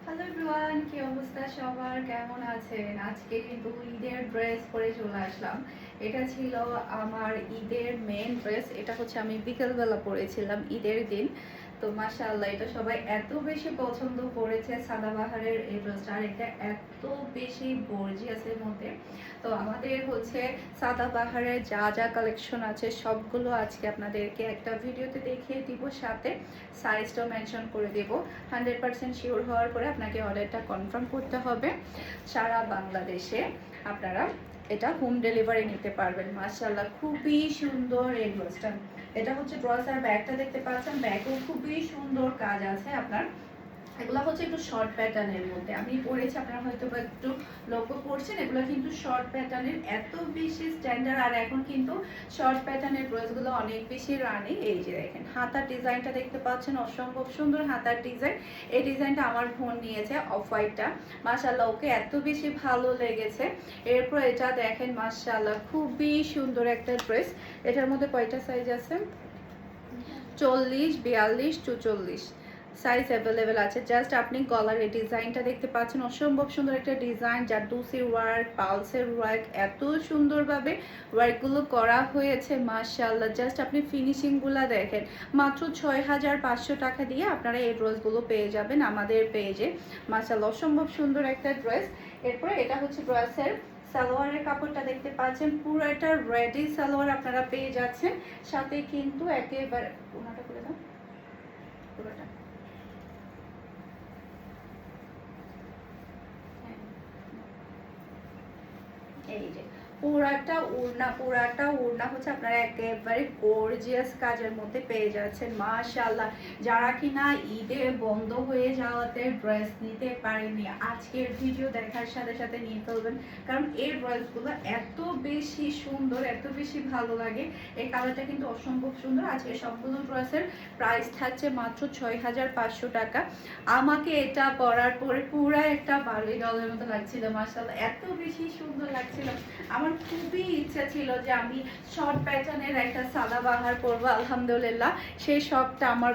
Hello everyone, কি অবস্থা সবার, কেমন আছেন? আজকে কিন্তু ঈদের ড্রেস পরে চলে আসলাম। এটা ছিল আমার ঈদের মেন ড্রেস। এটা হচ্ছে আমি বিকেলবেলা পরেছিলাম ঈদের দিন। তো মাশাআল্লাহ, এটা সবাই এত বেশি পছন্দ করেছে। সাদাবাহারের এই ড্রেসটা, আর এটা এত বেশি গর্জিয়াসের মধ্যে। তো আমাদের হচ্ছে সাদাবাহারের যা যা কালেকশন আছে সবগুলো আজকে আপনাদেরকে একটা ভিডিওতে দেখিয়ে দিব, সাথে সাইজটাও মেনশন করে দেব। 100% শিওর হওয়ার পরে আপনাকে অর্ডারটা কনফার্ম করতে হবে। সারা বাংলাদেশে আপনারা এটা হোম ডেলিভারি নিতে পারবেন। মাশাআল্লাহ, খুবই সুন্দর এই ড্রেসটা। এটা হচ্ছে ড্রেস, আর ব্যাগটা দেখতে পাচ্ছেন, ব্যাগও খুবই সুন্দর কাজ আছে আপনার। এগুলো হচ্ছে একটু শর্ট প্যাটার্নের মধ্যে আমি পরেছি, আপনারা হয়তো একটু লক্ষ্য করছেন। এগুলো কিন্তু শর্ট প্যাটার্নের, এত বেশি স্ট্যান্ডার্ড। আর এখন কিন্তু শর্ট প্যাটার্নের ড্রেসগুলো অনেক বেশি রানিং। এই যে দেখেন হাতার ডিজাইনটা দেখতে পাচ্ছেন, অসম্ভব সুন্দর হাতার ডিজাইন। এই ডিজাইনটা আমার বোন নিয়েছে, অফ হোয়াইটটা। মাশাআল্লাহ, ওকে এত বেশি ভালো লেগেছে। এরপর এটা দেখেন, মাশাআল্লাহ খুবই সুন্দর একটা ড্রেস। এটার মধ্যে কয়টা সাইজ আছে? 40, 42, 44 সাইজ অ্যাভেলেবেল আছে। জাস্ট আপনি গলার এই ডিজাইনটা দেখতে পাচ্ছেন, অসম্ভব সুন্দর একটা ডিজাইন। জারদৌসি ওয়ার্ক, পালসের ওয়ার্ক, এত সুন্দরভাবে ওয়ার্কগুলো করা হয়েছে। মাশাআল্লাহ, জাস্ট আপনি ফিনিশিংগুলো দেখেন। মাত্র 6500 টাকা দিয়ে আপনারা এই ড্রেসগুলো পেয়ে যাবেন আমাদের পেজে। মাশাআল্লাহ, অসম্ভব সুন্দর একটা ড্রেস। এরপরে এটা হচ্ছে ড্রেসের সালোয়ারের কাপড়টা দেখতে পাচ্ছেন, পুরো এটা রেডি সালোয়ার আপনারা পেয়ে যাচ্ছেন। সাথে কিন্তু একেবারে ওনাটা করে দাও পুরোটা। এই যে পুরাটা ওড়না হচ্ছে আপনারা একেবারে গর্জিয়াস কাজের মধ্যে পেয়ে যাচ্ছেন। মাশাআল্লাহ, যারা কিনা ঈদে বন্ধ হয়ে যাওয়াতে ড্রেস নিতে পারেনি, আজকের ভিডিও দেখার সাথে সাথে নিয়ে ফেলবেন। কারণ এই ড্রেসগুলো এত বেশি সুন্দর, এত বেশি ভালো লাগে। এই কালারটা কিন্তু অসম্ভব সুন্দর। আজকে সবগুলো ড্রেসের প্রাইস থাকছে মাত্র 6500 টাকা। আমাকে এটা পরার পরে পুরা একটা বার্বি ডলের মতো লাগছিল। মাশাআল্লাহ, এত বেশি সুন্দর লাগছিল। আমার খুবই ইচ্ছা ছিল যে আমি শর্ট প্যাটার্নের একটা সাদাবাহার পরবো। আলহামদুলিল্লাহ, সেই শখটা আমার